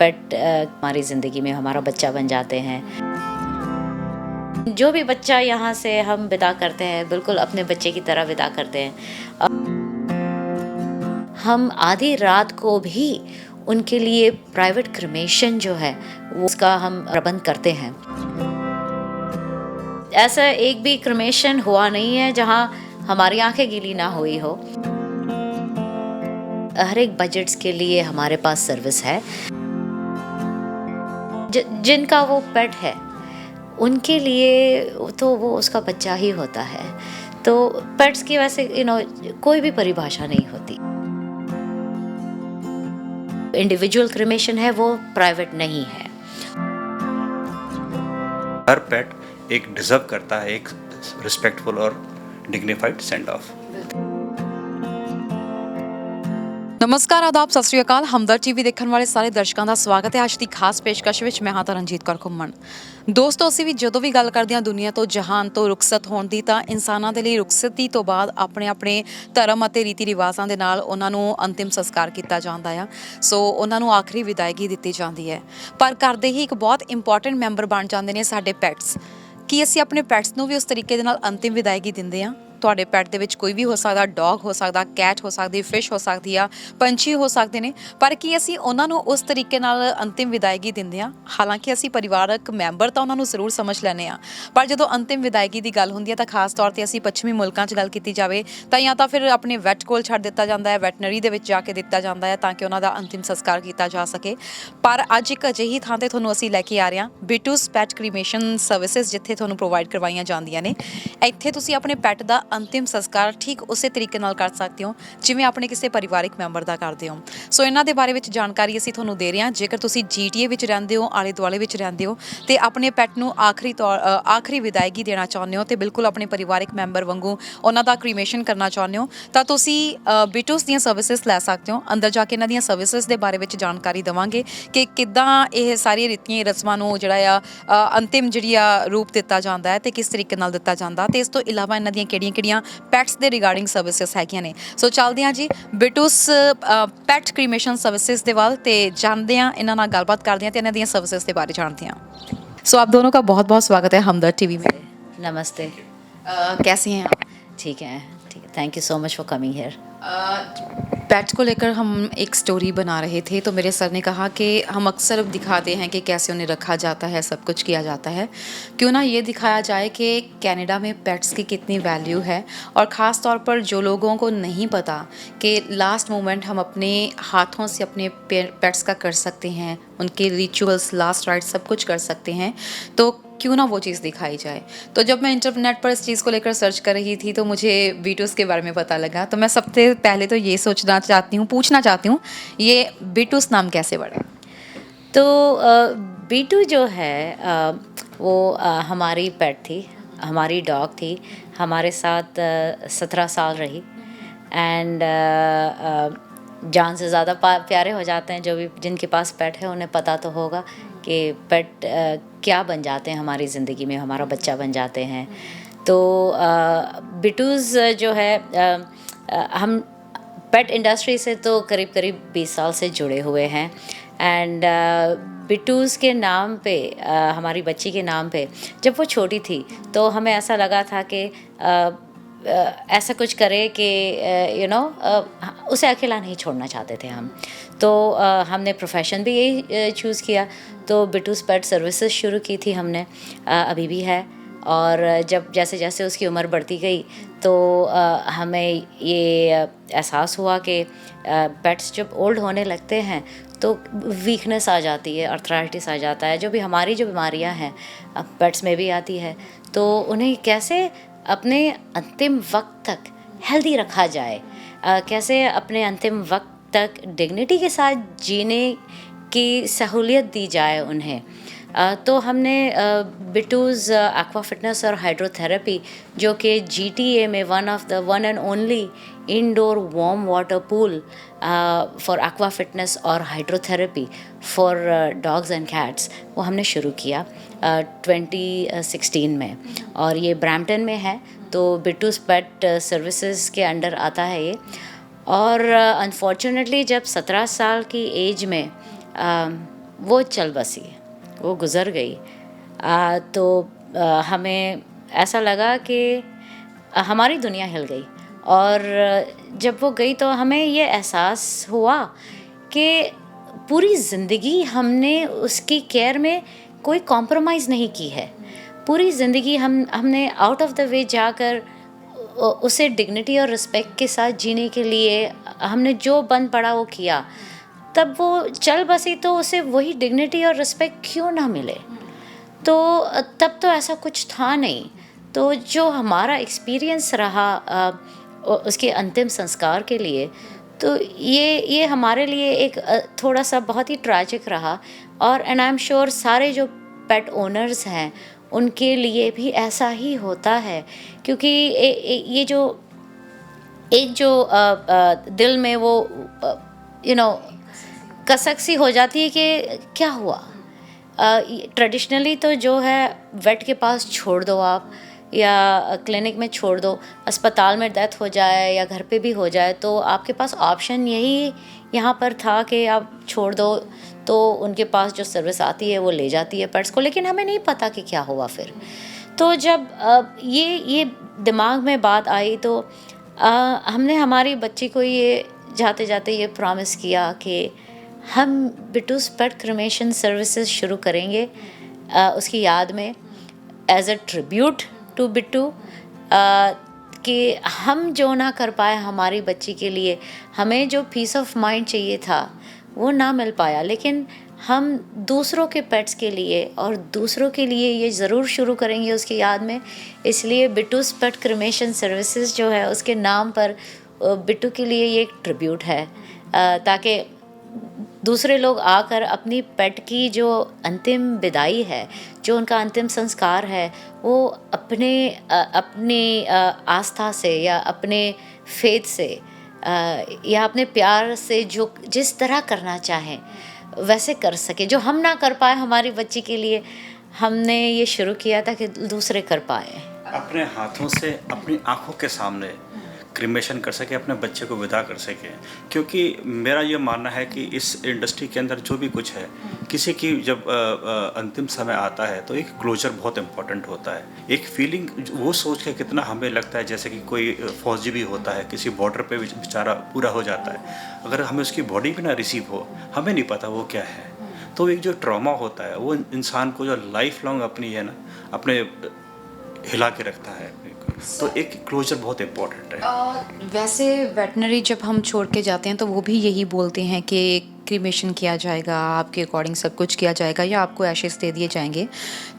पेट हमारी ज़िंदगी में हमारा बच्चा बन जाते हैं। जो भी बच्चा यहाँ से हम विदा करते हैं, बिल्कुल अपने बच्चे की तरह विदा करते हैं। हम आधी रात को भी उनके लिए प्राइवेट क्रिमेशन जो है वो उसका हम प्रबंध करते हैं। ऐसा एक भी क्रिमेशन हुआ नहीं है जहाँ हमारी आंखें गीली ना हुई हो। हर एक बजट्स के लिए हमारे पास सर्विस है। जिनका वो पेट है उनके लिए तो वो उसका बच्चा ही होता है। तो पेट्स की वैसे कोई भी परिभाषा नहीं होती। इंडिविजुअल क्रिमेशन है, वो प्राइवेट नहीं है। हर पेट एक डिजर्व करता है एक रिस्पेक्टफुल और डिग्निफाइड सेंड ऑफ। ਨਮਸਕਾਰ ਆਦਾਬ ਸਤਿ ਸ਼੍ਰੀ ਅਕਾਲ। ਹਮਦਰ ਟੀਵੀ ਦੇਖਣ ਵਾਲੇ ਸਾਰੇ ਦਰਸ਼ਕਾਂ ਦਾ ਸਵਾਗਤ ਹੈ ਅੱਜ ਦੀ ਖਾਸ ਪੇਸ਼ਕਸ਼ ਵਿੱਚ। ਮੈਂ ਹਾਂ ਤਰਨਜੀਤ ਕੌਰ ਘੁੰਮਣ। ਦੋਸਤੋ, ਅਸੀਂ ਵੀ ਜਦੋਂ ਵੀ ਗੱਲ ਕਰਦੇ ਹਾਂ ਦੁਨੀਆ ਤੋਂ ਜਹਾਨ ਤੋਂ ਰੁਖਸਤ ਹੋਣ ਦੀ, ਤਾਂ ਇਨਸਾਨਾਂ ਦੇ ਲਈ ਰੁਖਸਤੀ ਤੋਂ ਬਾਅਦ ਆਪਣੇ ਆਪਣੇ ਧਰਮ ਅਤੇ ਰੀਤੀ ਰਿਵਾਜ਼ਾਂ ਦੇ ਨਾਲ ਉਹਨਾਂ ਨੂੰ ਅੰਤਿਮ ਸੰਸਕਾਰ ਕੀਤਾ ਜਾਂਦਾ ਆ। ਸੋ ਉਹਨਾਂ ਨੂੰ ਆਖਰੀ ਵਿਦਾਇਗੀ ਦਿੱਤੀ ਜਾਂਦੀ ਹੈ। ਪਰ ਘਰ ਦੇ ਹੀ ਇੱਕ ਬਹੁਤ ਇੰਪੋਰਟੈਂਟ ਮੈਂਬਰ ਬਣ ਜਾਂਦੇ ਨੇ ਸਾਡੇ ਪੈਟਸ। ਕੀ ਅਸੀਂ ਆਪਣੇ ਪੈਟਸ ਨੂੰ ਵੀ ਉਸ ਤਰੀਕੇ ਦੇ ਨਾਲ ਅੰਤਿਮ ਵਿਦਾਇਗੀ ਦਿੰਦੇ ਹਾਂ? ਤੁਹਾਡੇ ਪੈਟ ਦੇ ਵਿੱਚ ਕੋਈ ਵੀ ਹੋ ਸਕਦਾ, ਡੌਗ ਹੋ ਸਕਦਾ, ਕੈਟ ਹੋ ਸਕਦੀ, ਫਿਸ਼ ਹੋ ਸਕਦੀ ਆ, ਪੰਛੀ ਹੋ ਸਕਦੇ ਨੇ। ਪਰ ਕੀ ਅਸੀਂ ਉਹਨਾਂ ਨੂੰ ਉਸ ਤਰੀਕੇ ਨਾਲ ਅੰਤਿਮ ਵਿਦਾਇਗੀ ਦਿੰਦੇ ਹਾਂ? ਹਾਲਾਂਕਿ ਅਸੀਂ ਪਰਿਵਾਰਕ ਮੈਂਬਰ ਤਾਂ ਉਹਨਾਂ ਨੂੰ ਜ਼ਰੂਰ ਸਮਝ ਲੈਂਦੇ ਹਾਂ, ਪਰ ਜਦੋਂ ਅੰਤਿਮ ਵਿਦਾਇਗੀ ਦੀ ਗੱਲ ਹੁੰਦੀ ਹੈ ਤਾਂ ਖਾਸ ਤੌਰ 'ਤੇ ਅਸੀਂ ਪੱਛਮੀ ਮੁਲਕਾਂ 'ਚ ਗੱਲ ਕੀਤੀ ਜਾਵੇ ਤਾਂ ਜਾਂ ਤਾਂ ਫਿਰ ਆਪਣੇ ਵੈਟ ਕੋਲ ਛੱਡ ਦਿੱਤਾ ਜਾਂਦਾ ਹੈ, ਵੈਟਨਰੀ ਦੇ ਵਿੱਚ ਜਾ ਕੇ ਦਿੱਤਾ ਜਾਂਦਾ ਹੈ ਤਾਂ ਕਿ ਉਹਨਾਂ ਦਾ ਅੰਤਿਮ ਸੰਸਕਾਰ ਕੀਤਾ ਜਾ ਸਕੇ। ਪਰ ਅੱਜ ਇੱਕ ਅਜਿਹੀ ਥਾਂ 'ਤੇ ਤੁਹਾਨੂੰ ਅਸੀਂ ਲੈ ਕੇ ਆ ਰਹੇ ਹਾਂ, ਬਿਟੂਸ ਪੈਟ ਕ੍ਰੀਮੇਸ਼ਨ ਸਰਵਿਸਿਜ਼, ਜਿੱਥੇ ਤੁਹਾਨੂੰ ਪ੍ਰੋਵਾਈਡ ਕਰਵਾਈਆਂ ਜਾਂਦੀਆਂ ਨੇ। ਇੱਥੇ ਤੁਸੀਂ ਆਪਣੇ ਪੈਟ ਦਾ ਅੰਤਿਮ ਸੰਸਕਾਰ ਠੀਕ ਉਸੇ ਤਰੀਕੇ ਨਾਲ ਕਰ ਸਕਦੇ ਹੋ ਜਿਵੇਂ ਆਪਣੇ ਕਿਸੇ ਪਰਿਵਾਰਿਕ ਮੈਂਬਰ ਦਾ ਕਰਦੇ ਹੋ। ਸੋ ਇਹਨਾਂ ਦੇ ਬਾਰੇ ਵਿੱਚ ਜਾਣਕਾਰੀ ਅਸੀਂ ਤੁਹਾਨੂੰ ਦੇ ਰਹੇ ਹਾਂ। ਜੇਕਰ ਤੁਸੀਂ GTA ਵਿੱਚ ਰਹਿੰਦੇ ਹੋ, ਆਲੇ ਦੁਆਲੇ ਵਿੱਚ ਰਹਿੰਦੇ ਹੋ ਅਤੇ ਆਪਣੇ ਪੈਟ ਨੂੰ ਆਖਰੀ ਵਿਦਾਇਗੀ ਦੇਣਾ ਚਾਹੁੰਦੇ ਹੋ ਅਤੇ ਬਿਲਕੁਲ ਆਪਣੇ ਪਰਿਵਾਰਿਕ ਮੈਂਬਰ ਵਾਂਗੂ ਉਹਨਾਂ ਦਾ ਕ੍ਰੀਮੇਸ਼ਨ ਕਰਨਾ ਚਾਹੁੰਦੇ ਹੋ, ਤਾਂ ਤੁਸੀਂ ਬਿਟੂਸ ਦੀਆਂ ਸਰਵਿਸਿਜ਼ ਲੈ ਸਕਦੇ ਹੋ। ਅੰਦਰ ਜਾ ਕੇ ਇਹਨਾਂ ਦੀਆਂ ਸਰਵਿਸਿਜ਼ ਦੇ ਬਾਰੇ ਵਿੱਚ ਜਾਣਕਾਰੀ ਦੇਵਾਂਗੇ ਕਿ ਕਿੱਦਾਂ ਇਹ ਸਾਰੀਆਂ ਰੀਤੀਆਂ ਰਸਮਾਂ ਨੂੰ ਜਿਹੜਾ ਆ ਅੰਤਿਮ ਜਿਹੜੀ ਆ ਰੂਪ ਦਿੱਤਾ ਜਾਂਦਾ ਹੈ ਅਤੇ ਕਿਸ ਤਰੀਕੇ ਨਾਲ ਦਿੱਤਾ ਜਾਂਦਾ। ਅਤੇ ਇਸ ਤੋਂ ਇਲਾਵਾ ਇਹਨਾਂ ਦੀਆਂ ਕਿਹੜੀਆਂ ਪੈਟਸ ਦੇ ਰਿਗਾਰਡਿੰਗ ਸਰਵਿਸਿਜ਼ ਹੈਗੀਆਂ ਨੇ। ਸੋ ਚੱਲਦੇ ਹਾਂ ਜੀ ਬਿਟੂਸ ਪੈਟ ਕ੍ਰੀਮੇਸ਼ਨ ਸਰਵਿਸਿਜ਼ ਦੇ ਵੱਲ ਅਤੇ ਜਾਣਦੇ ਹਾਂ, ਇਹਨਾਂ ਨਾਲ ਗੱਲਬਾਤ ਕਰਦੇ ਹਾਂ ਅਤੇ ਇਹਨਾਂ ਦੀਆਂ ਸਰਵਿਸਿਜ਼ ਦੇ ਬਾਰੇ ਜਾਣਦੇ ਹਾਂ। सो आप दोनों का बहुत बहुत स्वागत है हमदर्द टीवी में। नमस्ते। कैसे हैं आप? ठीक है, ठीक है। Thank you so much for coming here. Pets को लेकर हम एक स्टोरी बना रहे थे तो मेरे सर ने कहा कि हम अक्सर दिखाते हैं कि कैसे उन्हें रखा जाता है, सब कुछ किया जाता है, क्यों ना ये दिखाया जाए कि कनाडा में पेट्स की कितनी वैल्यू है। और ख़ास तौर पर जो लोगों को नहीं पता कि लास्ट मोमेंट हम अपने हाथों से अपने पेट्स का कर सकते हैं, उनके रिचुअल्स, लास्ट राइट सब कुछ कर सकते हैं, तो क्यों ना वो चीज़ दिखाई जाए। तो जब मैं इंटरनेट पर इस चीज़ को लेकर सर्च कर रही थी तो मुझे बिटूस के बारे में पता लगा। तो मैं सबसे पहले तो ये पूछना चाहती हूँ, ये बिटूस नाम कैसे बढ़ा? तो बीटू जो है वो हमारी पेट थी, हमारी डॉग थी। हमारे साथ 17 साल रही। एंड जान से ज़्यादा प्यारे हो जाते हैं। जो भी जिनके पास पेट है उन्हें पता तो होगा कि पेट क्या बन जाते हैं हमारी ज़िंदगी में, हमारा बच्चा बन जाते हैं। तो बिटूज़ जो है हम पेट इंडस्ट्री से तो करीब 20 साल से जुड़े हुए हैं। एंड बिटूज़ के नाम पे, हमारी बच्ची के नाम पे, जब वो छोटी थी तो हमें ऐसा लगा था कि ऐसा कुछ करे कि उसे अकेला नहीं छोड़ना चाहते थे हम। तो हमने प्रोफेशन भी यही चूज़ किया। तो बिटूस पेट सर्विसेज शुरू की थी हमने, अभी भी है। और जब जैसे जैसे उसकी उम्र बढ़ती गई तो हमें ये एहसास हुआ कि पेट्स जब ओल्ड होने लगते हैं तो वीकनेस आ जाती है, अर्थराइटिस आ जाता है। जो भी हमारी जो बीमारियां हैं पेट्स में भी आती है। तो उन्हें कैसे अपने अंतिम वक्त तक हेल्दी रखा जाए, कैसे अपने अंतिम वक्त तक डिग्निटी के साथ जीने की सहूलियत दी जाए उन्हें। तो हमने बिटूज़ एक्वा फिटनेस और हाइड्रोथेरेपी, जो कि GTA में one and only indoor warm water pool for aqua fitness और hydrotherapy for dogs and cats, वो हमने शुरू किया 2016 में। और ये ब्रैम्पटन में है। तो बिटूस पेट सर्विसेज के अंडर आता है ये। और अनफॉर्चुनेटली जब 17 साल की एज में वो चल बसी, वो गुज़र गई। तो हमें ऐसा लगा कि हमारी दुनिया हिल गई। और जब वो गई तो हमें ये एहसास हुआ कि पूरी ज़िंदगी हमने उसकी केयर में कोई कॉम्प्रोमाइज़ नहीं की है। पूरी ज़िंदगी हमने आउट ऑफ द वे जाकर उसे डिग्निटी और रिस्पेक्ट के साथ जीने के लिए हमने जो बन पड़ा वो किया। तब वो चल बसी तो उसे वही डिग्निटी और रिस्पेक्ट क्यों ना मिले? तो तब तो ऐसा कुछ था नहीं। तो जो हमारा एक्सपीरियंस रहा उसके अंतिम संस्कार के लिए, तो ये हमारे लिए एक थोड़ा सा बहुत ही ट्रैजिक रहा। और एंड आई एम श्योर सारे जो पेट ओनर्स हैं उनके लिए भी ऐसा ही होता है, क्योंकि ये जो एक जो दिल में वो कसक सी हो जाती है कि क्या हुआ। ट्रेडिशनली तो जो है वेट के पास छोड़ दो आप, या क्लिनिक में छोड़ दो, अस्पताल में डेथ हो जाए या घर पे भी हो जाए तो आपके पास ऑप्शन यही यहाँ पर था कि आप छोड़ दो, तो उनके पास जो सर्विस आती है वो ले जाती है पेट्स को। लेकिन हमें नहीं पता कि क्या हुआ फिर। तो जब ये दिमाग में बात आई तो हमने हमारी बच्ची को ये जाते जाते ये प्रॉमिस किया कि हम बिट्टूस पेट क्रिमेशन सर्विसेज शुरू करेंगे उसकी याद में, as a tribute to Bittu, कि हम जो ना कर पाए हमारी बच्ची के लिए, हमें जो पीस ऑफ माइंड चाहिए था वो ना मिल पाया, लेकिन हम दूसरों के पेट्स के लिए और दूसरों के लिए ये ज़रूर शुरू करेंगे उसकी याद में। इसलिए बिट्टूस पेट क्रिमेशन सर्विसेज जो है उसके नाम पर बिट्टू के लिए ये एक ट्रिब्यूट है, ताकि दूसरे लोग आकर अपनी पेट की जो अंतिम विदाई है, जो उनका अंतिम संस्कार है, वो अपनी आस्था से या अपने फेथ से या अपने प्यार से जो जिस तरह करना चाहें वैसे कर सके। जो हम ना कर पाए हमारी बच्ची के लिए, हमने ये शुरू किया था कि दूसरे कर पाए। अपने हाथों से अपनी आंखों के सामने क्रिमेशन कर सके, अपने बच्चे को विदा कर सके। क्योंकि मेरा ये मानना है कि इस इंडस्ट्री के अंदर जो भी कुछ है, किसी की जब अंतिम समय आता है तो एक क्लोजर बहुत इम्पोर्टेंट होता है। एक फीलिंग वो सोच के कितना हमें लगता है जैसे कि कोई फौजी भी होता है, किसी बॉर्डर पे बेचारा पूरा हो जाता है, अगर हमें उसकी बॉडी भी ना रिसीव हो, हमें नहीं पता वो क्या है। तो एक जो ट्रॉमा होता है वो इंसान को जो लाइफ लॉन्ग अपनी है ना, अपने हिला के रखता है। तो एक क्लोजर बहुत इम्पोर्टेंट है। वैसे वेटनरी जब हम छोड़ के जाते हैं तो वो भी यही बोलते हैं कि क्रीमेशन किया जाएगा, आपके अकॉर्डिंग सब कुछ किया जाएगा, या आपको एशेस दे दिए जाएंगे।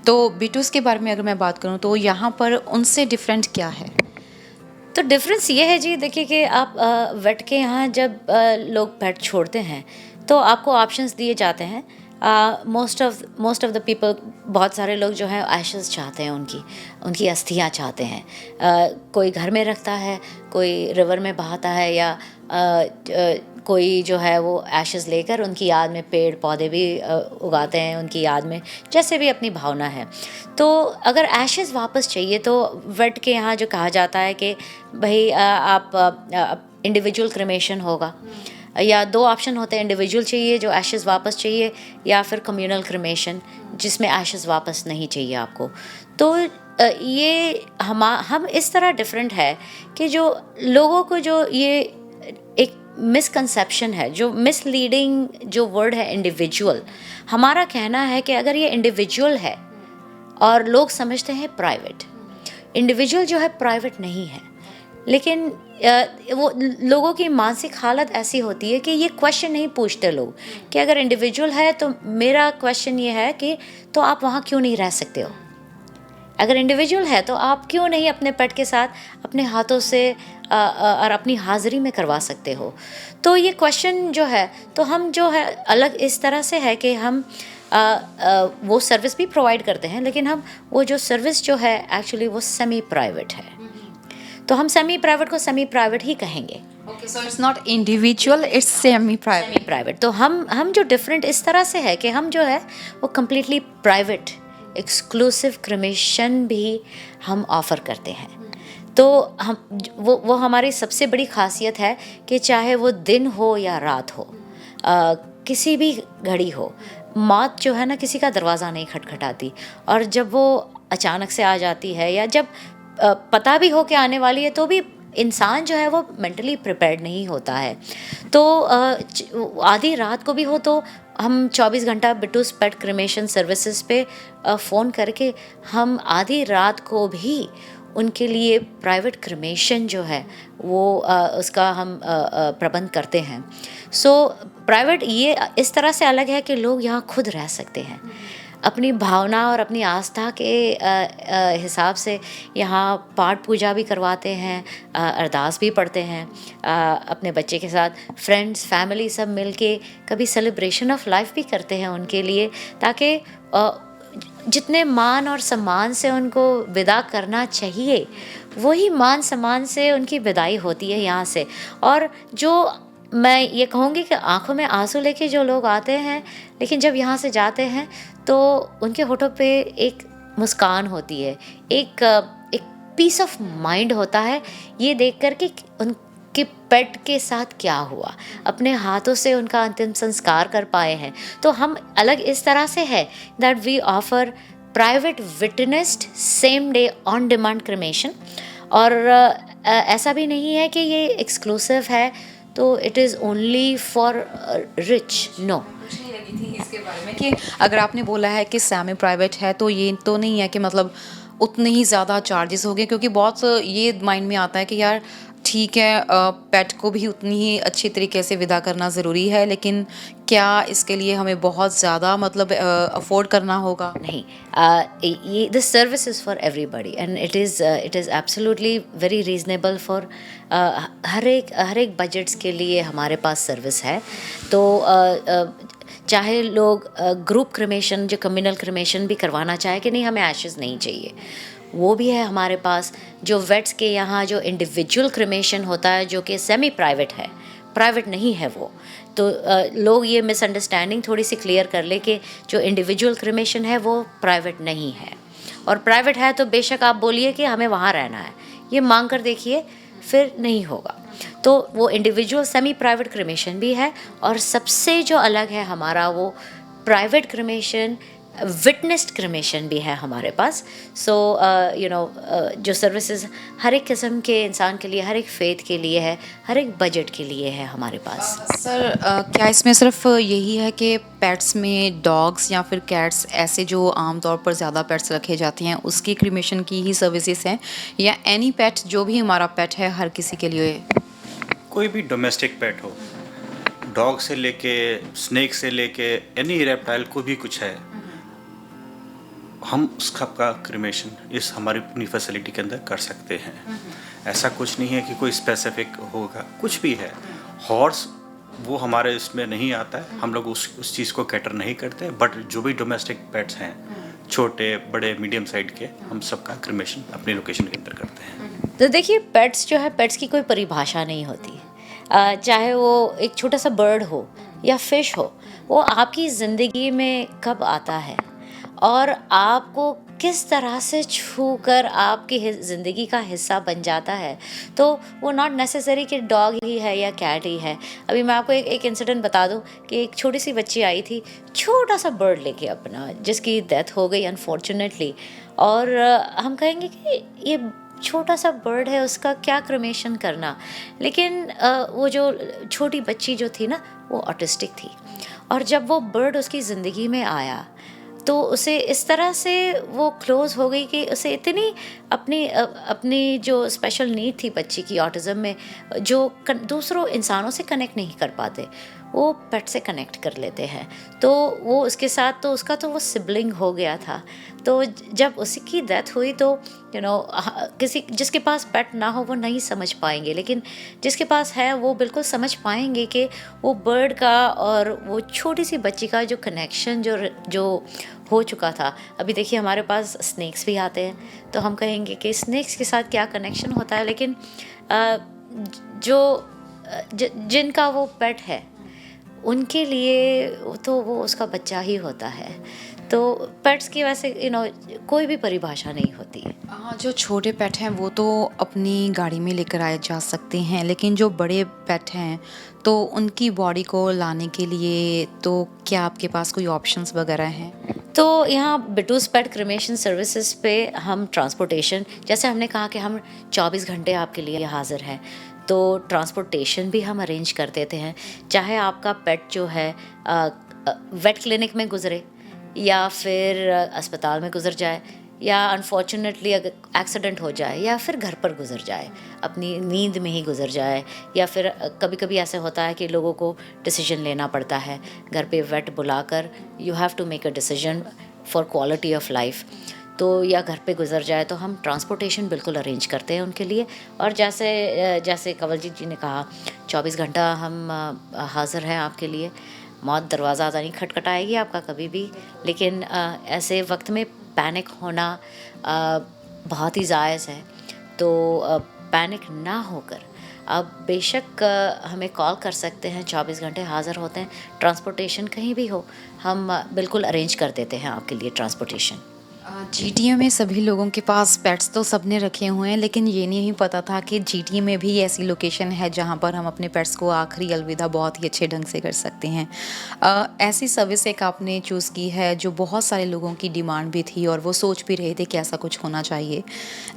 तो बिट्टूस के बारे में अगर मैं बात करूं तो यहाँ पर उनसे डिफरेंट क्या है? तो डिफरेंस ये है जी, देखिए कि आप वेट के यहाँ जब लोग पेट छोड़ते हैं तो आपको ऑप्शंस दिए जाते हैं। मोस्ट ऑफ द पीपल, बहुत सारे लोग जो है एशेस चाहते हैं, उनकी अस्थियाँ चाहते हैं। कोई घर में रखता है, कोई रिवर में बहाता है, या कोई जो है वो एशेस लेकर उनकी याद में पेड़ पौधे भी उगाते हैं उनकी याद में, जैसे भी अपनी भावना है। तो अगर एशेस वापस चाहिए तो वेट के यहाँ जो कहा जाता है कि भाई आप इंडिविजुअल क्रिमेशन होगा, या दो ऑप्शन होते हैं, इंडिविजुअल चाहिए जो एशेस वापस चाहिए, या फिर कम्युनल क्रिमेशन जिसमें एशेस वापस नहीं चाहिए आपको। तो ये हम इस तरह डिफरेंट है कि जो लोगों को जो ये एक मिसकंसेप्शन है, जो मिसलीडिंग जो वर्ड है इंडिविजुअल, हमारा कहना है कि अगर ये इंडिविजुअल है और लोग समझते हैं प्राइवेट, इंडिविजुअल जो है प्राइवेट नहीं है। लेकिन वो लोगों की मानसिक हालत ऐसी होती है कि ये क्वेश्चन नहीं पूछते लोग कि अगर इंडिविजुअल है तो मेरा क्वेश्चन ये है कि तो आप वहाँ क्यों नहीं रह सकते हो? अगर इंडिविजुअल है तो आप क्यों नहीं अपने पेट के साथ अपने हाथों से और अपनी हाज़िरी में करवा सकते हो? तो ये क्वेश्चन जो है, तो हम जो है अलग इस तरह से है कि हम वो सर्विस भी प्रोवाइड करते हैं, लेकिन हम वो जो सर्विस जो है एक्चुअली वो सेमी प्राइवेट है। तो हम सेमी प्राइवेट को सेमी प्राइवेट ही कहेंगे। Okay, so it's not individual, it's semi private. तो हम जो डिफरेंट इस तरह से है कि हम जो है वो कम्प्लीटली प्राइवेट एक्सक्लूसिव क्रिमेशन भी हम ऑफ़र करते हैं। तो हम वो हमारी सबसे बड़ी खासियत है कि चाहे वो दिन हो या रात हो, किसी भी घड़ी हो, मौत जो है ना किसी का दरवाज़ा नहीं खटखटाती, और जब वो अचानक से आ जाती है या जब पता भी हो कि आने वाली है तो भी इंसान जो है वो मेंटली प्रिपेयर्ड नहीं होता है। तो आधी रात को भी हो तो हम 24 घंटा बिट्टूस पेट क्रिमेशन सर्विसेज पे फ़ोन करके हम आधी रात को भी उनके लिए प्राइवेट क्रिमेशन जो है वो उसका हम प्रबंध करते हैं। सो प्राइवेट ये इस तरह से अलग है कि लोग यहाँ खुद रह सकते हैं, अपनी भावना और अपनी आस्था के हिसाब से यहाँ पाठ पूजा भी करवाते हैं, अरदास भी पढ़ते हैं, अपने बच्चे के साथ फ्रेंड्स फैमिली सब मिलके कभी सेलिब्रेशन ऑफ लाइफ भी करते हैं उनके लिए, ताकि जितने मान और सम्मान से उनको विदा करना चाहिए वही मान सम्मान से उनकी विदाई होती है यहाँ से। और जो मैं ये कहूँगी कि आंखों में आंसू लेके जो लोग आते हैं लेकिन जब यहाँ से जाते हैं तो उनके होठों पे एक मुस्कान होती है, एक पीस ऑफ माइंड होता है ये देख कर कि उनके पेट के साथ क्या हुआ, अपने हाथों से उनका अंतिम संस्कार कर पाए हैं। तो हम अलग इस तरह से है that we offer private witnessed same day on demand cremation. और ऐसा भी नहीं है कि ये एक्सक्लूसिव है तो it is only for rich, no. पूछने लगी थी इसके बारे में कि अगर आपने बोला है कि सेमी प्राइवेट है तो ये तो नहीं है कि मतलब उतने ही ज़्यादा चार्जेस हो गए, क्योंकि बहुत ये माइंड में आता है कि यार ठीक है पेट को भी उतनी ही अच्छी तरीके से विदा करना ज़रूरी है, लेकिन क्या इसके लिए हमें बहुत ज़्यादा मतलब अफोर्ड करना होगा? नहीं, ये this service is for everybody and it is absolutely very reasonable for her एक बजट्स के लिए हमारे पास सर्विस है। तो चाहे लोग ग्रुप क्रिमेशन जो कम्युनल क्रिमेशन भी करवाना चाहे कि नहीं हमें एशेज़ नहीं चाहिए, वो भी है हमारे पास। जो वेट्स के यहाँ जो इंडिविजुअल क्रिमेशन होता है जो कि सेमी प्राइवेट है, प्राइवेट नहीं है वो, तो लोग ये मिसअंडरस्टैंडिंग थोड़ी सी क्लियर कर ले कि जो इंडिविजुअल क्रिमेशन है वो प्राइवेट नहीं है, और प्राइवेट है तो बेशक आप बोलिए कि हमें वहाँ रहना है, ये मांग कर देखिए फिर नहीं होगा। तो वो इंडिविजुअल सेमी प्राइवेट क्रिमेशन भी है, और सबसे जो अलग है हमारा वो प्राइवेट क्रिमेशन विटनेस्ड क्रिमेशन भी है हमारे पास। सो जो सर्विसेज हर एक किस्म के इंसान के लिए, हर एक फेथ के लिए है, हर एक बजट के लिए है हमारे पास। सर क्या इसमें सिर्फ यही है कि पेट्स में डॉग्स या फिर कैट्स ऐसे जो आमतौर पर ज़्यादा पेट्स रखे जाते हैं उसकी क्रिमेशन की ही सर्विसेज हैं, या एनी पेट जो भी हमारा पेट है हर किसी के लिए? कोई भी डोमेस्टिक पेट हो, डॉग से लेके स्नेक से लेके एनी रेप्टाइल को भी कुछ है, हम उसका का क्रिमेशन इस हमारी अपनी फैसिलिटी के अंदर कर सकते हैं। ऐसा कुछ नहीं है कि कोई स्पेसिफिक होगा, कुछ भी है। हॉर्स वो हमारे इसमें नहीं आता है, हम लोग उस चीज़ को कैटर नहीं करते, बट जो भी डोमेस्टिक पेट्स हैं छोटे बड़े मीडियम साइड के, हम सबका क्रिमेशन अपनी लोकेशन के अंदर करते हैं। तो देखिए पेट्स जो है, पेट्स की कोई परिभाषा नहीं होती, चाहे वो एक छोटा सा बर्ड हो या फिश हो, वो आपकी ज़िंदगी में कब आता है और आपको किस तरह से छू कर आपकी ज़िंदगी का हिस्सा बन जाता है। तो वो नॉट नेसेसरी कि डॉग ही है या कैट ही है। अभी मैं आपको एक इंसिडेंट बता दूं कि एक छोटी सी बच्ची आई थी छोटा सा बर्ड लेके अपना, जिसकी डेथ हो गई अनफॉर्चुनेटली। और हम कहेंगे कि ये छोटा सा बर्ड है, उसका क्या क्रिमेशन करना। लेकिन वो जो छोटी बच्ची जो थी ना, वो ऑटिस्टिक थी, और जब वो बर्ड उसकी ज़िंदगी में आया तो उसे इस तरह से वो क्लोज़ हो गई कि उसे इतनी अपनी जो स्पेशल नीड थी बच्ची की ऑटिज़म में, जो दूसरों इंसानों से कनेक्ट नहीं कर पाते, वो पेट से कनेक्ट कर लेते हैं। तो वो उसके साथ तो उसका तो वो सिबलिंग हो गया था। तो जब उसकी डेथ हुई तो किसी जिसके पास पेट ना हो वो नहीं समझ पाएंगे, लेकिन जिसके पास है वो बिल्कुल समझ पाएंगे कि वो बर्ड का और वो छोटी सी बच्ची का जो कनेक्शन जो हो चुका था। अभी देखिए हमारे पास स्नेक्स भी आते हैं, तो हम कहेंगे कि स्नेक्स के साथ क्या कनेक्शन होता है, लेकिन जिनका वो पेट है उनके लिए तो वो उसका बच्चा ही होता है। तो पेट्स की वैसे कोई भी परिभाषा नहीं होती है। हाँ, जो छोटे पेट हैं वो तो अपनी गाड़ी में लेकर आए जा सकते हैं, लेकिन जो बड़े पेट हैं तो उनकी बॉडी को लाने के लिए तो क्या आपके पास कोई ऑप्शंस वगैरह हैं? तो यहाँ बिटूस पेट क्रिमेशन सर्विसेज पे हम ट्रांसपोर्टेशन, जैसे हमने कहा कि हम 24 घंटे आपके लिए हाजिर हैं, तो ट्रांसपोर्टेशन भी हम अरेंज कर देते हैं। चाहे आपका पेट जो है वेट क्लिनिक में गुजरे या फिर अस्पताल में गुजर जाए, या अनफॉर्चुनेटली अगर एक्सीडेंट हो जाए या फिर घर पर गुजर जाए, अपनी नींद में ही गुजर जाए, या फिर कभी कभी ऐसे होता है कि लोगों को डिसीजन लेना पड़ता है घर पे वेट बुलाकर, you have to make a decision for quality of life, तो या घर पे गुजर जाए तो हम ट्रांसपोर्टेशन बिल्कुल अरेंज करते हैं उनके लिए। और जैसे कंवलजीत जी ने कहा 24 घंटा हम हाज़िर हैं आपके लिए। मौत दरवाज़ा तो नहीं खटखटाएगी आपका कभी भी, लेकिन ऐसे वक्त में पैनिक होना बहुत ही जायज़ है। तो पैनिक ना होकर आप बेशक हमें कॉल कर सकते हैं, 24 घंटे हाज़िर होते हैं। ट्रांसपोर्टेशन कहीं भी हो हम बिल्कुल अरेंज कर देते हैं आपके लिए ट्रांसपोर्टेशन। जीटीए में सभी लोगों के पास पेट्स तो सबने रखे हुए हैं, लेकिन ये नहीं पता था कि जीटीए में भी ऐसी लोकेशन है जहाँ पर हम अपने पेट्स को आखिरी अलविदा बहुत ही अच्छे ढंग से कर सकते हैं। ऐसी सर्विस एक आपने चूज़ की है जो बहुत सारे लोगों की डिमांड भी थी और वो सोच भी रहे थे कि ऐसा कुछ होना चाहिए।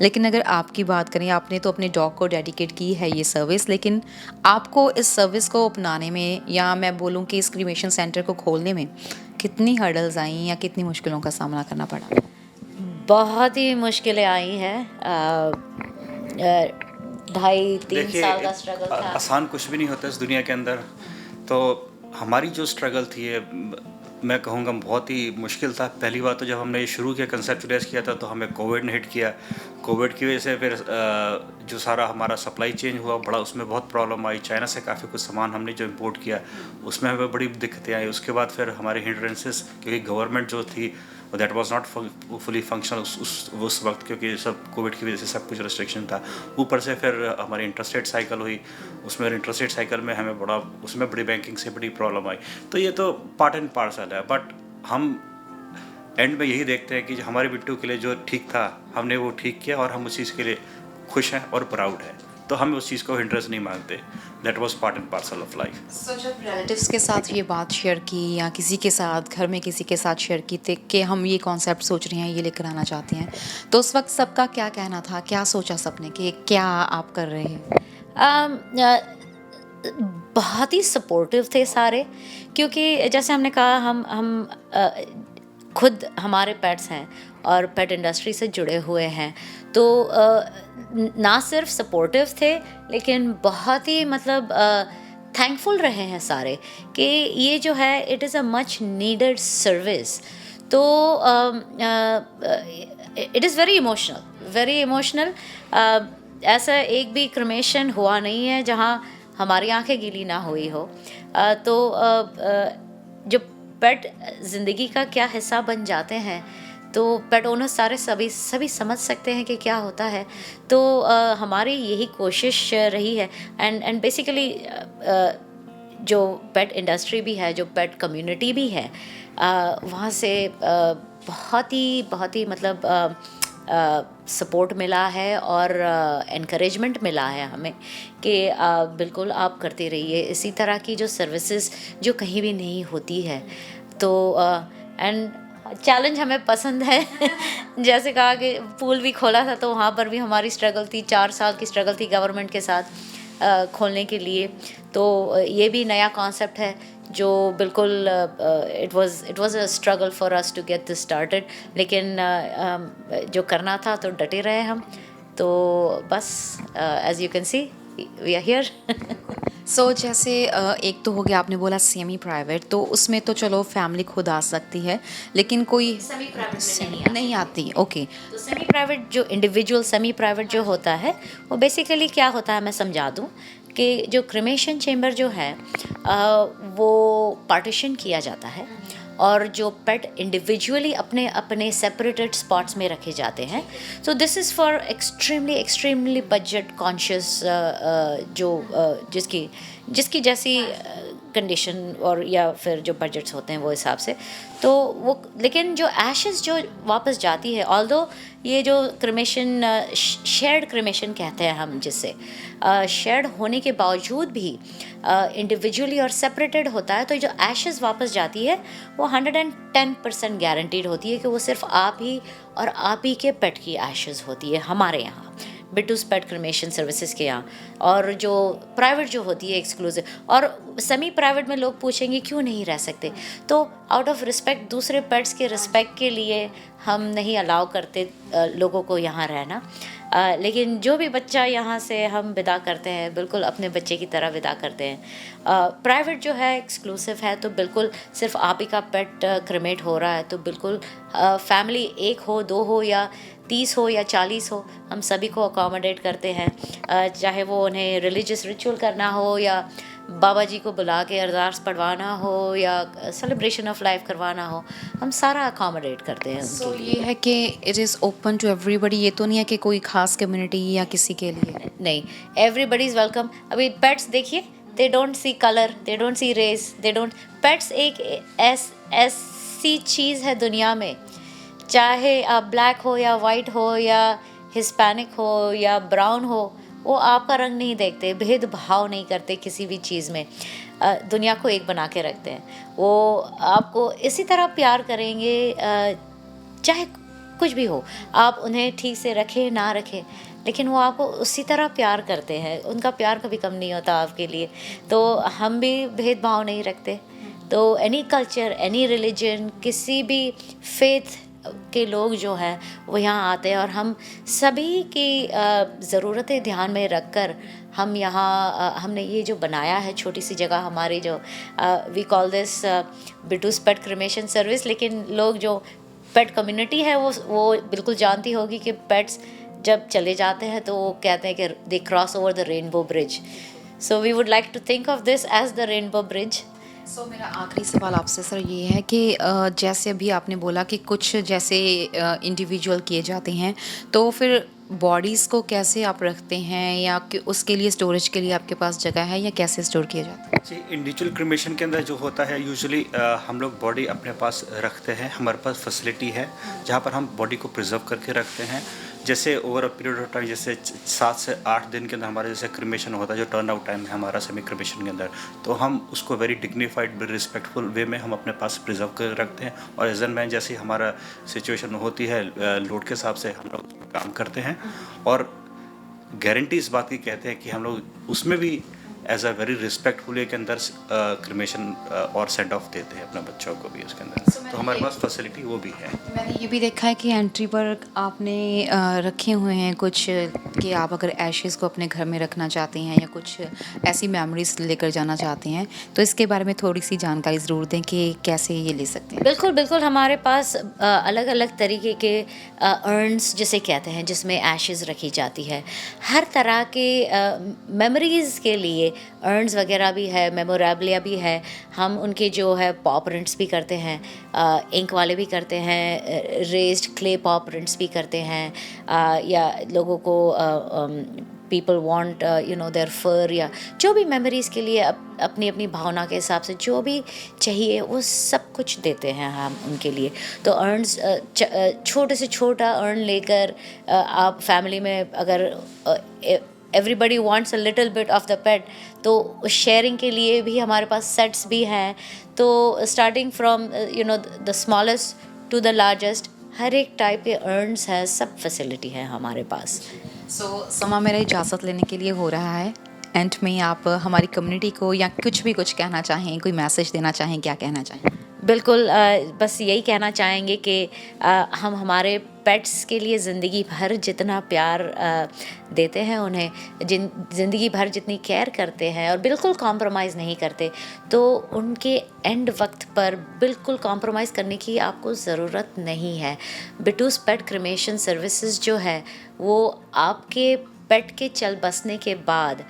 लेकिन अगर आपकी बात करें, आपने तो अपने डॉग को डेडिकेट की है ये सर्विस, लेकिन आपको इस सर्विस को अपनाने में, या मैं बोलूँ कि इस क्रीमेशन सेंटर को खोलने में कितनी हर्डल्स आई या कितनी मुश्किलों का सामना करना पड़ा? बहुत ही मुश्किलें आई हैं। 2.5-3 साल का स्ट्रगल था। आसान कुछ भी नहीं होता इस दुनिया के अंदर। तो हमारी जो स्ट्रगल थी ये मैं कहूँगा बहुत ही मुश्किल था। पहली बात तो जब हमने ये शुरू किया, कंसेप्चुलाइज किया था, तो हमें कोविड ने हिट किया। कोविड की वजह से फिर जो सारा हमारा सप्लाई चेंज हुआ बड़ा, उसमें बहुत प्रॉब्लम आई। चाइना से काफ़ी कुछ सामान हमने जो इंपोर्ट किया उसमें हमें बड़ी दिक्कतें आई। उसके बाद फिर हमारे हिंड्रेंसेस, क्योंकि गवर्नमेंट जो थी that was not fully functional उस वक्त, क्योंकि सब कोविड की वजह से सब कुछ रिस्ट्रिक्शन था। ऊपर से फिर हमारी इंटरेस्ट रेट साइकिल हुई, उसमें इंटरेस्ट रेट साइकिल में हमें उसमें बड़ी बैंकिंग से बड़ी प्रॉब्लम आई। तो ये तो पार्ट एंड पार्सल है, बट हम एंड में यही देखते हैं कि हमारे बिट्टू के लिए जो ठीक था हमने वो ठीक किया, और हम उस चीज़ के लिए खुश हैं और प्राउड हैं। तो हम उस चीज़ को इंटरेस्ट नहीं मांगते। That was part and parcel of life. So जब रिलेटिव्स के साथ ये बात शेयर की या किसी के साथ, घर में किसी के साथ शेयर की थी कि हम ये कॉन्सेप्ट सोच रहे हैं, ये लेकर आना चाहते हैं, तो उस वक्त सबका क्या कहना था? क्या सोचा सबने कि क्या आप कर रहे हैं? बहुत ही सपोर्टिव थे सारे, क्योंकि जैसे हमने कहा हम खुद हमारे पेट्स हैं और पेट इंडस्ट्री से जुड़े हुए हैं। तो ना सिर्फ सपोर्टिव थे, लेकिन बहुत ही मतलब थैंकफुल रहे हैं सारे कि ये जो है it is a much needed service. तो इट इज़ वेरी इमोशनल। ऐसा एक भी क्रिमेशन हुआ नहीं है जहाँ हमारी आंखें गीली ना हुई हो। तो जो पेट ज़िंदगी का क्या हिस्सा बन जाते हैं, तो पेट ओनर सारे सभी समझ सकते हैं कि क्या होता है। तो हमारी यही कोशिश रही है। एंड बेसिकली जो पेट इंडस्ट्री भी है, जो पेट कम्युनिटी भी है, वहाँ से बहुत ही मतलब सपोर्ट मिला है और एनकरेजमेंट मिला है हमें कि बिल्कुल आप करते रहिए इसी तरह की जो सर्विसेज जो कहीं भी नहीं होती है। तो एंड चैलेंज हमें पसंद है। जैसे कहा कि पूल भी खोला था तो वहाँ पर भी हमारी स्ट्रगल थी, 4 साल की स्ट्रगल थी गवर्नमेंट के साथ खोलने के लिए। तो ये भी नया कॉन्सेप्ट है जो बिल्कुल it was a struggle for us to get this started, लेकिन जो करना था तो डटे रहे हम। तो बस as you can see we are here. So जैसे एक तो हो गया, आपने बोला सेमी प्राइवेट, तो उसमें तो चलो फैमिली खुद आ सकती है, लेकिन कोई सेमी प्राइवेट में नहीं आती। ओके, तो सेमी प्राइवेट जो इंडिविजुअल सेमी प्राइवेट जो होता है वो बेसिकली क्या होता है मैं समझा दूं कि जो क्रिमेशन चेम्बर जो है वो पार्टीशन किया जाता है और जो पेट इंडिविजुअली अपने अपने सेपरेटेड स्पॉट्स में रखे जाते हैं। तो this is for extremely budget conscious जो जिसकी जैसी कंडीशन और या फिर जो बजट्स होते हैं वो हिसाब से, तो वो लेकिन जो एशेस जो वापस जाती है, ऑल्दो ये जो क्रिमेशन शेयर्ड क्रिमेशन कहते हैं हम, जिससे शेयर्ड होने के बावजूद भी इंडिविजुअली और सेपरेटेड होता है, तो जो एशेस वापस जाती है वो 110% गारंटीड होती है कि वो सिर्फ आप ही और आप ही के पेट की एशेस होती है हमारे यहाँ, बिटूस पेट क्रिमेशन सर्विसेज के यहाँ। और जो प्राइवेट जो होती है एक्सक्लूसिव, और सेमी प्राइवेट में लोग पूछेंगे क्यों नहीं रह सकते, तो आउट ऑफ रिस्पेक्ट, दूसरे पेट्स के रिस्पेक्ट के लिए हम नहीं अलाउ करते लोगों को यहाँ रहना। लेकिन जो भी बच्चा यहाँ से हम विदा करते हैं, बिल्कुल अपने बच्चे की तरह विदा करते हैं। प्राइवेट जो है एक्सक्लूसिव है, तो बिल्कुल सिर्फ आप ही का पेट क्रिमेट हो रहा है, तो बिल्कुल फैमिली 1 हो, 2 हो या 30 हो या 40 हो, हम सभी को अकोमोडेट करते हैं। चाहे वो उन्हें रिलीजियस रिचुअल करना हो या बाबा जी को बुला के अरदास पढ़वाना हो या सेलिब्रेशन ऑफ लाइफ करवाना हो, हम सारा अकोमोडेट करते हैं उनके सो लिए। ये है कि it is open to everybody, ये तो नहीं है कि कोई खास कम्युनिटी या किसी के लिए। नहीं, एवरीबडी इज़ वेलकम। अभी पेट्स देखिए, they don't see colour, they don't see race, they don't, pets एक ऐसी चीज़ है दुनिया में, चाहे आप ब्लैक हो या वाइट हो या हिस्पैनिक हो या ब्राउन हो, वो आपका रंग नहीं देखते, भेदभाव नहीं करते किसी भी चीज़ में, दुनिया को एक बना के रखते हैं। वो आपको इसी तरह प्यार करेंगे, चाहे कुछ भी हो, आप उन्हें ठीक से रखें ना रखें, लेकिन वो आपको उसी तरह प्यार करते हैं, उनका प्यार कभी कम नहीं होता आपके लिए। तो हम भी भेदभाव नहीं रखते। तो एनी कल्चर, एनी रिलीजन, किसी भी फेथ के लोग जो हैं वो यहाँ आते हैं, और हम सभी की ज़रूरतें ध्यान में रखकर हम यहाँ हमने ये जो बनाया है छोटी सी जगह हमारी, जो वी कॉल दिस बिटूस पेट क्रिमेशन सर्विस। लेकिन लोग जो पेट कम्युनिटी है वो बिल्कुल जानती होगी कि पेट्स जब चले जाते हैं तो वो कहते हैं कि they cross over the rainbow bridge. So we would like to think of this as the rainbow bridge. So मेरा आखिरी सवाल आपसे सर ये है कि जैसे अभी आपने बोला कि कुछ जैसे इंडिविजुअल किए जाते हैं, तो फिर बॉडीज़ को कैसे आप रखते हैं, या कि उसके लिए स्टोरेज के लिए आपके पास जगह है, या कैसे स्टोर किया जाता है? जी, इंडिविजुअल क्रिमेशन के अंदर जो होता है यूजुअली हम लोग बॉडी अपने पास रखते हैं। हमारे पास फैसिलिटी है जहाँ पर हम बॉडी को प्रिजर्व करके रखते हैं। जैसे over a period of time, जैसे 7 से 8 दिन के अंदर हमारे जैसे क्रिमेशन होता है, जो टर्न आउट टाइम है हमारा सेमी क्रिमेशन के अंदर, तो हम उसको वेरी डिग्निफाइड रिस्पेक्टफुल वे में हम अपने पास प्रिजर्व कर रखते हैं। और एज एन मैन जैसे ही हमारा सिचुएशन होती है, लोड के हिसाब से हम लोग काम करते हैं। और गारंटी इस बात की कहते हैं कि हम लोग उसमें भी एज अ वेरी रिस्पेक्टफुल के अंदर क्रिमेशन और सेंड ऑफ देते हैं अपने बच्चों को भी उसके अंदर। तो हमारे पास फैसिलिटी वो भी है। मैंने ये भी देखा है कि एंट्री पर आपने रखे हुए हैं कुछ कि आप अगर एशेज़ को अपने घर में रखना चाहते हैं या कुछ ऐसी मेमोरीज लेकर जाना चाहते हैं, तो इसके बारे में थोड़ी सी जानकारी ज़रूर दें कि कैसे ये ले सकते हैं। बिल्कुल बिल्कुल, हमारे पास अलग अलग तरीके के अर्न्स जिसे कहते हैं, जिसमें एशेज़ रखी जाती है। हर तरह के मेमोरीज़ के लिए अर्न्स वगैरह भी है, मेमोरेबलिया भी है। हम उनके जो है पॉ प्रिंट्स भी करते हैं, इंक वाले भी करते हैं, रेज्ड क्ले पॉ प्रिंट्स भी करते हैं, या लोगों को पीपल वांट देयर फर, या जो भी मेमोरीज़ के लिए अपनी अपनी भावना के हिसाब से जो भी चाहिए वो सब कुछ देते हैं हम उनके लिए। तो अर्न्स, छोटे से छोटा अर्न लेकर आप फैमिली में अगर everybody wants a little bit of the pet, तो शेयरिंग के लिए भी हमारे पास सेट्स भी हैं। तो starting from the smallest to the largest, हर एक टाइप के अर्न्स हैं, सब फैसिलिटी है हमारे पास। सो समा मेरा इजाज़त लेने के लिए हो रहा है। एंड में आप हमारी कम्युनिटी को या कुछ भी कुछ कहना चाहें, कोई मैसेज देना चाहें, क्या कहना चाहें? बिल्कुल, बस यही कहना चाहेंगे कि हम हमारे पेट्स के लिए ज़िंदगी भर जितना प्यार देते हैं उन्हें, ज़िंदगी भर जितनी केयर करते हैं और बिल्कुल कॉम्प्रोमाइज़ नहीं करते, तो उनके एंड वक्त पर बिल्कुल कॉम्प्रोमाइज़ करने की आपको ज़रूरत नहीं है। बिटूस पेट क्रिमेशन सर्विसेज जो है वो आपके पेट के चल बसने के बाद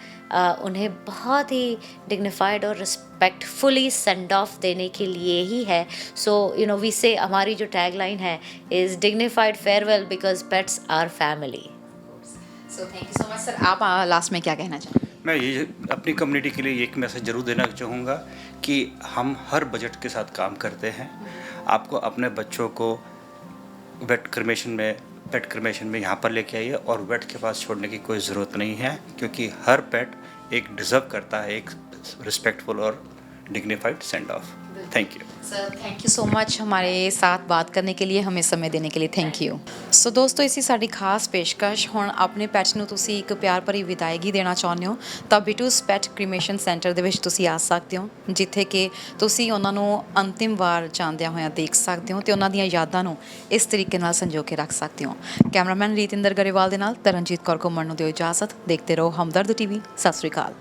उन्हें बहुत ही डिग्निफाइड और रिस्पेक्टफुली सेंड ऑफ देने के लिए ही है। सो वी से, हमारी जो टैगलाइन है is dignified farewell because pets are family. So thank you so much sir. आप लास्ट में क्या कहना चाहें? मैं ये अपनी कम्युनिटी के लिए एक मैसेज ज़रूर देना चाहूँगा कि हम हर बजट के साथ काम करते हैं। आपको अपने बच्चों को वेट क्रिमेशन में पेट क्रिमेशन में यहाँ पर लेके आइए और वेट के पास छोड़ने की कोई ज़रूरत नहीं है, क्योंकि हर पेट एक डिज़र्व करता है एक रिस्पेक्टफुल और dignified send off. Thank you sir, thank you so much हमारे साथ बात करने के लिए, हमें समय देने के लिए, ਥੈਂਕ ਯੂ। ਸੋ ਦੋਸਤੋ, ਇਸੀ ਸਾਡੀ ਖਾਸ ਪੇਸ਼ਕਸ਼। ਹੁਣ ਆਪਣੇ ਪੈਟ ਨੂੰ ਤੁਸੀਂ ਇੱਕ ਪਿਆਰ ਭਰੀ ਵਿਦਾਇਗੀ ਦੇਣਾ ਚਾਹੁੰਦੇ ਹੋ ਤਾਂ ਬਿਟੂਸ ਪੈਟ ਕ੍ਰੀਮੇਸ਼ਨ ਸੈਂਟਰ ਦੇ ਵਿੱਚ ਤੁਸੀਂ ਆ ਸਕਦੇ ਹੋ, ਜਿੱਥੇ ਕਿ ਤੁਸੀਂ ਉਹਨਾਂ ਨੂੰ ਅੰਤਿਮ ਵਾਰ ਜਾਂਦਿਆਂ ਹੋਇਆਂ ਦੇਖ ਸਕਦੇ ਹੋ ਤੇ ਉਹਨਾਂ ਦੀਆਂ ਯਾਦਾਂ ਨੂੰ ਇਸ ਤਰੀਕੇ ਨਾਲ ਸੰਜੋ ਕੇ ਰੱਖ ਸਕਦੇ ਹੋ। ਕੈਮਰਾਮੈਨ ਰੀਤਿੰਦਰ ਗਰੇਵਾਲ ਦੇ ਨਾਲ ਤਰਨਜੀਤ ਕੌਰ ਘੁੰਮਣ ਨੂੰ ਦਿਓ ਇਜਾਜ਼ਤ। ਦੇਖਦੇ ਰਹੋ ਹਮਦਰਦ ਟੀਵੀ। ਸਤਿ ਸ਼੍ਰੀ ਅਕਾਲ।